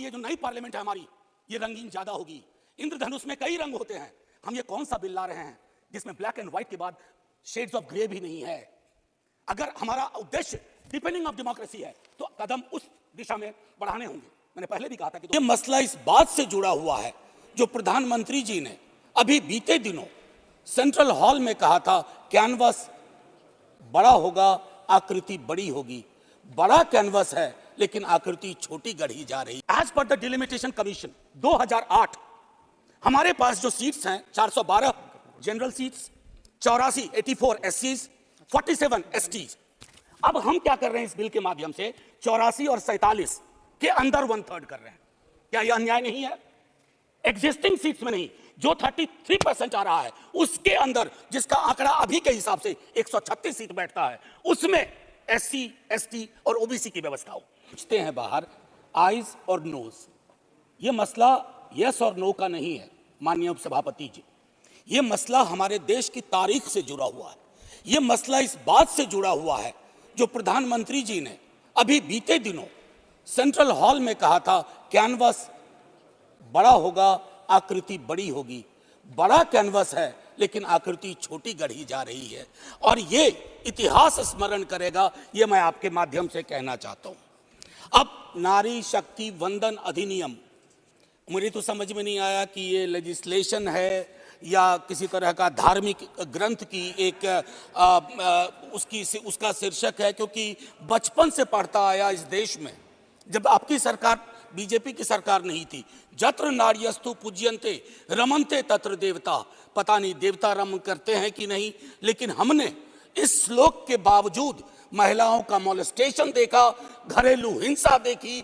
कि ये जो नई पार्लियामेंट है हमारी, ये रंगीन ज्यादा होगी। इंद्रधनुष में कई रंग होते हैं, हम ये कौन सा बिल ला रहे हैं जिसमें ब्लैक एंड व्हाइट के बाद शेड्स ऑफ ग्रे भी नहीं है। अगर हमारा उद्देश्य डिपेंडिंग ऑफ डेमोक्रेसी है तो कदम उस दिशा में बढ़ाने होंगे। मैंने पहले भी कहा था कि ये मसला इस बात से जुड़ा हुआ है जो प्रधानमंत्री जी ने अभी बीते दिनों सेंट्रल हॉल में कहा था, कैनवस बड़ा होगा, आकृति बड़ी होगी। बड़ा कैनवस है लेकिन आकृति छोटी गढ़ी जा रही। As per the delimitation commission 2008 हमारे पास जो सीट्स हैं 412 जनरल सीट्स, 84 एससीज, 47 एसटीज। अब हम क्या कर रहे हैं इस बिल के माध्यम से 84 और 47 के अंदर 1/3 कर रहे हैं। क्या यह अन्याय नहीं है? एग्जिस्टिंग सीट्स में नहीं, जो 33% आ रहा है उसके अंदर, जिसका आंकड़ा अभी के हिसाब से 136 सीट बैठता है, उसमें एससी, एसटी और ओबीसी की व्यवस्था हो। पूछते हैं बाहर आइज और नोज। यह मसला यस और नो का नहीं है माननीय उपसभापति जी, यह मसला हमारे देश की तारीख से जुड़ा हुआ है। यह मसला इस बात से जुड़ा हुआ है जो प्रधानमंत्री जी ने अभी बीते दिनों सेंट्रल हॉल में कहा था, कैनवस बड़ा होगा, आकृति बड़ी होगी। बड़ा कैनवस है लेकिन आकृति छोटी गढ़ी जा रही है और ये इतिहास स्मरण करेगा, ये मैं आपके माध्यम से कहना चाहता हूं। अब नारी शक्ति वंदन अधिनियम, मुझे तो समझ में नहीं आया कि ये लेजिस्लेशन है या किसी तरह का धार्मिक ग्रंथ की एक उसका शीर्षक है, क्योंकि बचपन से पढ़ता आया इस देश में। जब आपकी सरकार बीजेपी की सरकार नहीं थी, जत्र नार्यस्तु पूज्यन्ते रमन्ते तत्र देवता, पता नहीं देवता रम करते हैं कि नहीं, लेकिन हमने इस श्लोक के बावजूद महिलाओं का मोलेस्टेशन देखा, घरेलू हिंसा देखी,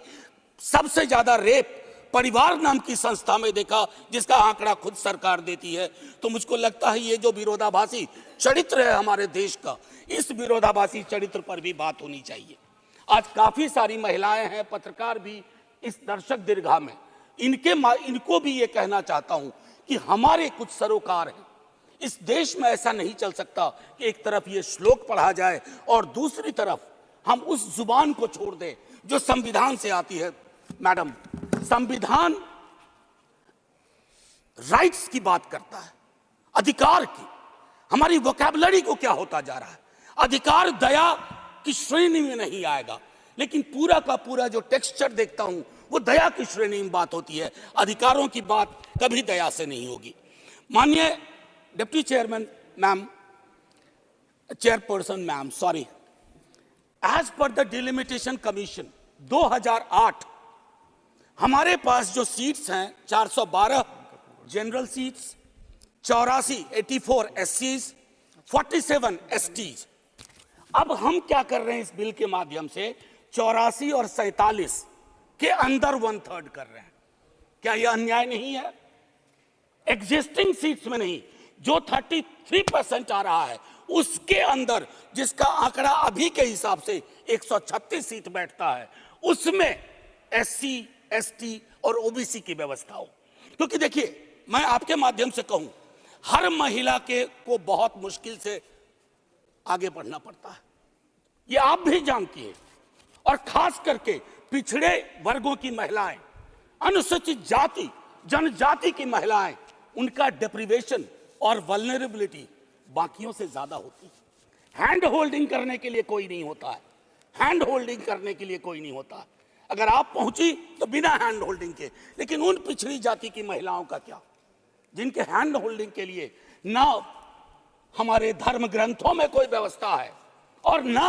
सबसे ज्यादा रेप परिवार नाम की संस्था में देखा, जिसका आंकड़ा खुद सरकार देती है। तो मुझको लगता है ये जो विरोधाभासी चरित्र है हमारे देश का, इस विरोधाभासी चरित्र पर भी बात होनी चाहिए। आज काफी सारी महिलाएं हैं, पत्रकार भी इस दर्शक दीर्घा में, इनको भी ये कहना चाहता हूं कि हमारे कुछ सरोकार हैं। इस देश में ऐसा नहीं चल सकता कि एक तरफ ये श्लोक पढ़ा जाए और दूसरी तरफ हम उस जुबान को छोड़ दें जो संविधान से आती है। मैडम, संविधान राइट्स की बात करता है, अधिकार की। हमारी वोकैबुलरी को क्या होता जा रहा है? अधिकार दया की श्रेणी में नहीं आएगा, लेकिन पूरा का पूरा जो टेक्सचर देखता हूं वो दया की श्रेणी में बात होती है। अधिकारों की बात कभी दया से नहीं होगी। माननीय deputy chairman ma'am, chairperson ma'am, sorry, as per the delimitation commission 2008 हमारे पास जो सीट्स हैं 412 जनरल सीट्स, 84 एससीज, 47 एसटीज। अब हम क्या कर रहे हैं इस बिल के माध्यम से 84 और 47 के अंदर 1/3 कर रहे हैं। क्या यह अन्याय नहीं है? एग्जिस्टिंग सीट्स में नहीं, जो 33% आ रहा है उसके अंदर, जिसका आंकड़ा अभी के हिसाब से 136 सीट बैठता है, उसमें एससी, एसटी और ओबीसी की व्यवस्था हो। क्योंकि देखिए, मैं आपके माध्यम से कहूं, हर महिला को बहुत मुश्किल से आगे बढ़ना पड़ता है, ये आप भी जानती हैं। और खास करके पिछड़े वर्गों की महिलाएं, अनुसूचित जाति जनजाति की महिलाएं, उनका डिप्रिवेशन और वल्नरेबिलिटी बाकियों से ज्यादा होती है। हैंड होल्डिंग करने के लिए कोई नहीं होता है, हैंड होल्डिंग करने के लिए कोई नहीं होता है। अगर आप पहुंची तो बिना हैंड होल्डिंग के, लेकिन उन पिछड़ी जाति की महिलाओं का क्या, जिनके हैंड होल्डिंग के लिए ना हमारे धर्म ग्रंथों में कोई व्यवस्था है और ना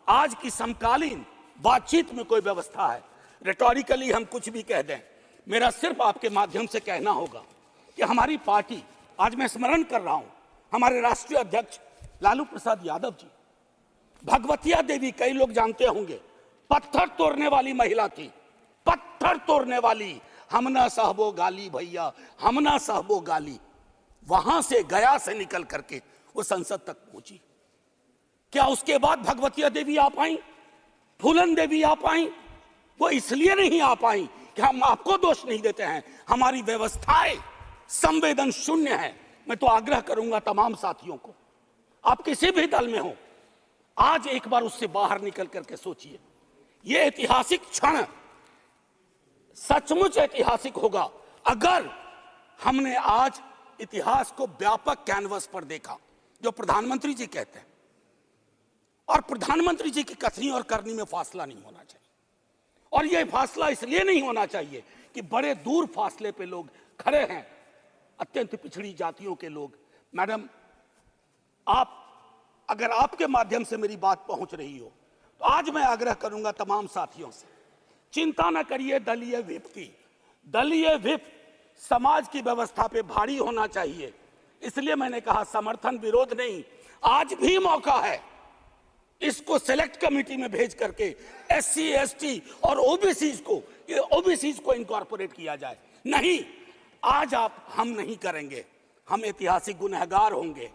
आज की समकालीन बातचीत में कोई व्यवस्था है। रेटोरिकली हम कुछ भी कह दें, मेरा सिर्फ आपके माध्यम से कहना होगा कि हमारी पार्टी, आज मैं स्मरण कर रहा हूं हमारे राष्ट्रीय अध्यक्ष लालू प्रसाद यादव जी, भगवतिया देवी, कई लोग जानते होंगे, पत्थर तोड़ने वाली महिला थी, पत्थर तोड़ने वाली। हम ना सहबो गाली भैया, हम ना सहबो गाली। वहां से, गया से निकल करके वो संसद तक पहुंची। क्या उसके बाद भगवतिया देवी आ पाई, फूलन देवी आ पाई? वो इसलिए नहीं आ पाई कि हम आपको दोष नहीं देते हैं, हमारी व्यवस्थाएं संवेदन शून्य है। मैं तो आग्रह करूंगा तमाम साथियों को, आप किसी भी दल में हो, आज एक बार उससे बाहर निकल करके सोचिए। ये ऐतिहासिक क्षण सचमुच ऐतिहासिक होगा अगर हमने आज इतिहास को व्यापक कैनवस पर देखा, जो प्रधानमंत्री जी कहते हैं। और प्रधानमंत्री जी की कथनी और करनी में फासला नहीं होना चाहिए, और यह फासला इसलिए नहीं होना चाहिए कि बड़े दूर फासले पे लोग खड़े हैं, अत्यंत पिछड़ी जातियों के लोग। मैडम, आप अगर आपके माध्यम से मेरी बात पहुंच रही हो तो आज मैं आग्रह करूंगा तमाम साथियों से, चिंता न करिए दलीय व्हिप की। दलीय व्हिप समाज की व्यवस्था पे भारी होना चाहिए, इसलिए मैंने कहा समर्थन विरोध नहीं। आज भी मौका है इसको सेलेक्ट कमेटी में भेज करके एससी एसटी और ओबीसीज को इनकॉर्पोरेट किया जाए। नहीं, आज हम नहीं करेंगे, हम ऐतिहासिक गुनहगार होंगे।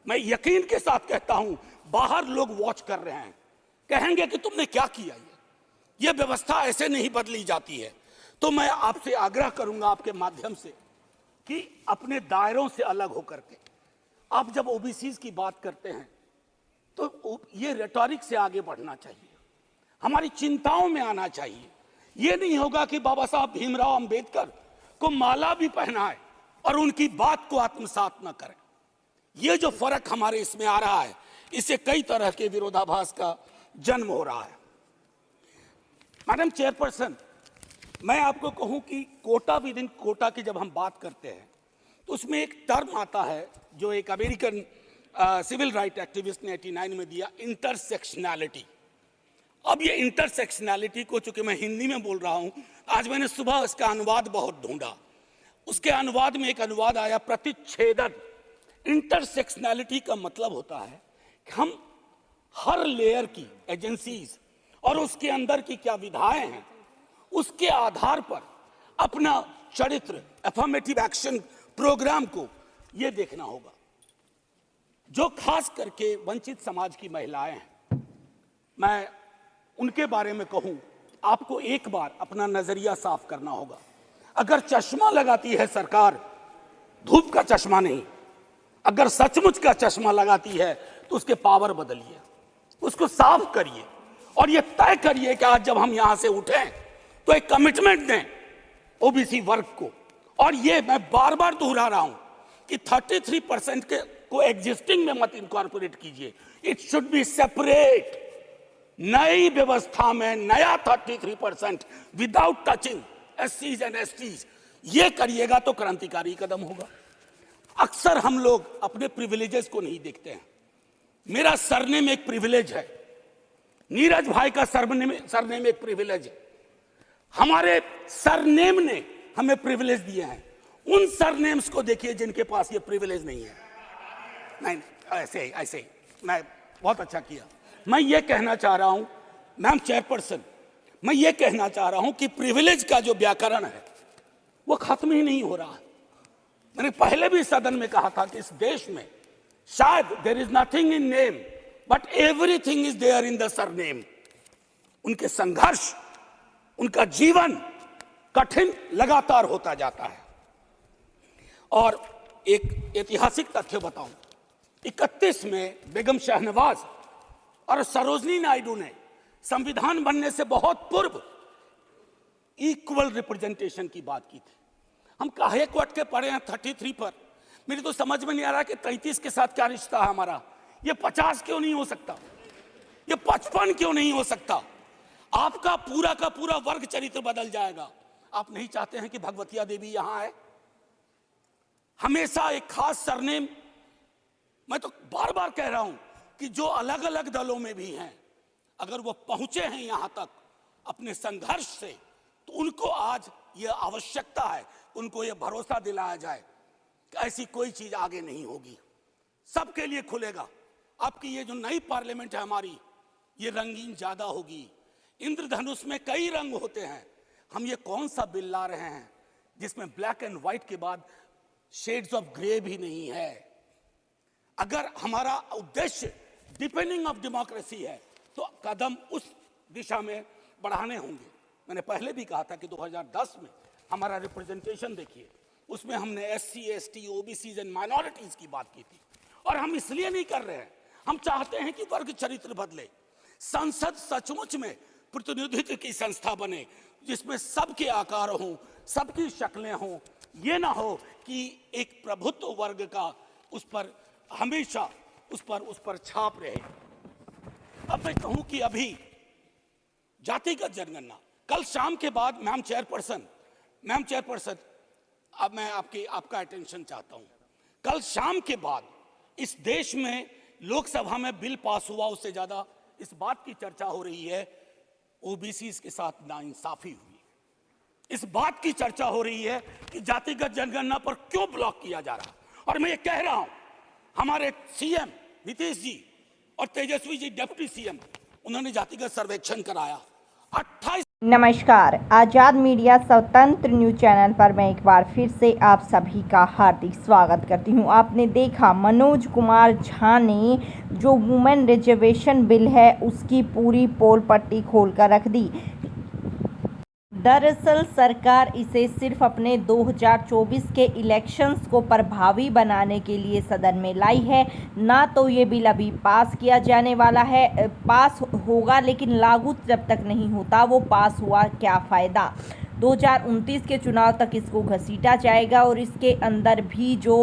मैं यकीन के साथ कहता हूं, बाहर लोग वॉच कर रहे हैं, कहेंगे कि तुमने क्या किया। ये व्यवस्था ऐसे नहीं बदली जाती है। तो मैं आपसे आग्रह करूंगा आपके माध्यम से कि अपने दायरों से अलग होकर के आप जब ओबीसी की बात करते हैं तो ये रेटोरिक से आगे बढ़ना चाहिए, हमारी चिंताओं में आना चाहिए। ये नहीं होगा कि बाबा साहब भीमराव अंबेडकर को माला भी पहनाए और उनकी बात को आत्मसात न करें। ये जो फर्क हमारे इसमें आ रहा है, इससे कई तरह के विरोधाभास का जन्म हो रहा है। मैडम चेयरपर्सन, मैं आपको कहूं कि कोटा विद इन कोटा की जब हम बात करते हैं तो उसमें एक टर्म आता है जो एक अमेरिकन सिविल राइट एक्टिविस्ट ने 89 में दिया, इंटरसेक्शनैलिटी। अब ये इंटरसेक्शनैलिटी को, चूंकि मैं हिंदी में बोल रहा हूं, आज मैंने सुबह इसका अनुवाद बहुत ढूंढा, उसके अनुवाद में एक अनुवाद आया प्रतिच्छेदन। इंटरसेक्शनैलिटी का मतलब होता है कि हम हर लेयर की एजेंसीज और उसके अंदर की क्या विधाएं हैं, उसके आधार पर अपना चरित्र, अफर्मेटिव एक्शन प्रोग्राम को यह देखना होगा। जो खास करके वंचित समाज की महिलाएं हैं, मैं उनके बारे में कहूं, आपको एक बार अपना नजरिया साफ करना होगा। अगर चश्मा लगाती है सरकार, धूप का चश्मा नहीं, अगर सचमुच का चश्मा लगाती है तो उसके पावर बदलिए, उसको साफ करिए और ये तय करिए कि आज जब हम यहां से उठें तो एक कमिटमेंट दें ओबीसी वर्ग को। और ये मैं बार बार दोहरा रहा हूं कि 33% के को एग्जिस्टिंग में मत इनकॉर्पोरेट कीजिए, इट शुड बी सेपरेट। नई व्यवस्था में नया 33% विदाउट टचिंग एससीज एंड एसटीज, ये करिएगा तो क्रांतिकारी कदम होगा। अक्सर हम लोग अपने प्रिविलेजेस को नहीं देखते हैं। मेरा सरनेम एक प्रिविलेज है, नीरज भाई का सरनेम एक प्रिविलेज है। हमारे सरनेम ने हमें प्रिविलेज दिए हैं। उन सरनेम्स को देखिए जिनके पास ये प्रिविलेज नहीं है। नहीं, ऐसे मैं बहुत अच्छा किया। मैं ये कहना चाह रहा हूं, मैम चेयरपर्सन, मैं ये कहना चाह रहा हूं कि प्रिविलेज का जो व्याकरण है वो खत्म ही नहीं हो रहा है। मैंने पहले भी सदन में कहा था कि इस देश में शायद there is nothing in name but everything is there in the surname. उनके संघर्ष, उनका जीवन कठिन लगातार होता जाता है। और एक ऐतिहासिक तथ्य बताऊं, 31 में बेगम शहनवाज और सरोजनी नायडू ने संविधान बनने से बहुत पूर्व इक्वल रिप्रेजेंटेशन की बात की थी। हम काहे को अटके पड़े हैं 33 पर? मेरी तो समझ में नहीं आ रहा कि 33 के साथ क्या रिश्ता है हमारा। ये 50 क्यों नहीं हो सकता? ये 55 क्यों नहीं हो सकता? आपका पूरा का पूरा वर्ग चरित्र बदल जाएगा। आप नहीं चाहते हैं कि भगवतिया देवी यहां आए? हमेशा एक खास सरनेम। मैं तो बार बार कह रहा हूं कि जो अलग अलग दलों में भी हैं, अगर वो पहुंचे हैं यहां तक अपने संघर्ष से, तो उनको आज ये आवश्यकता है, उनको ये भरोसा दिलाया जाए कि ऐसी कोई चीज आगे नहीं होगी, सबके लिए खुलेगा। आपकी ये जो नई पार्लियामेंट है हमारी, ये रंगीन ज्यादा होगी। इंद्रधनुष में कई रंग होते हैं। हम ये कौन सा बिल ला रहे हैं जिसमें ब्लैक एंड व्हाइट के बाद शेड्स ऑफ ग्रे भी नहीं है? अगर हमारा उद्देश्य डिपेंडिंग ऑफ डेमोक्रेसी है तो कदम उस दिशा में बढ़ाने होंगे। मैंने पहले भी कहा था कि 2010 में हमारा रिप्रेजेंटेशन देखिए, उसमें हमने SC, ST, OBC and minorities की बात की थी। और हम इसलिए नहीं कर रहे हैं, हम चाहते हैं कि वर्ग चरित्र बदले, संसद सचमुच में प्रतिनिधित्व की संस्था बने, जिसमें सबके आकार हों, सबकी शक्लें हों। ये ना हो कि एक प्रभुत्व वर्ग का उस पर हमेशा उस पर छाप रहे। अब मैं कहूं कि अभी जातिगत जनगणना कल शाम के बाद, मैम चेयरपर्सन, अब मैं आपका अटेंशन चाहता हूं। कल शाम के बाद इस देश में लोकसभा में बिल पास हुआ, उससे ज्यादा इस बात की चर्चा हो रही है ओबीसी के साथ नाइंसाफी हुई। इस बात की चर्चा हो रही है कि जातिगत जनगणना पर क्यों ब्लॉक किया जा रहा। और मैं ये कह रहा हूं, हमारे सीएम नीतीश जी और तेजस्वी जी डिप्टी सीएम, उन्होंने जातिगत सर्वेक्षण कराया। 28 नमस्कार, आज़ाद मीडिया स्वतंत्र न्यूज चैनल पर मैं एक बार फिर से आप सभी का हार्दिक स्वागत करती हूं। आपने देखा मनोज कुमार झा ने जो वुमेन रिजर्वेशन बिल है उसकी पूरी पोल पट्टी खोलकर रख दी। दरअसल सरकार इसे सिर्फ अपने 2024 के इलेक्शंस को प्रभावी बनाने के लिए सदन में लाई है। ना तो ये बिल अभी पास किया जाने वाला है, पास होगा लेकिन लागू जब तक नहीं होता वो पास हुआ क्या फ़ायदा। 2029 के चुनाव तक इसको घसीटा जाएगा और इसके अंदर भी जो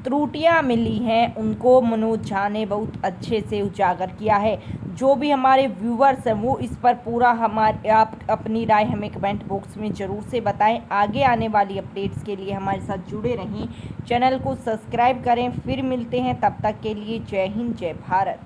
त्रुटियां मिली हैं उनको मनोज झा ने बहुत अच्छे से उजागर किया है। जो भी हमारे व्यूवर्स हैं वो इस पर पूरा आप अपनी राय हमें कमेंट बॉक्स में ज़रूर से बताएं। आगे आने वाली अपडेट्स के लिए हमारे साथ जुड़े रहें, चैनल को सब्सक्राइब करें। फिर मिलते हैं, तब तक के लिए जय हिंद, जय भारत।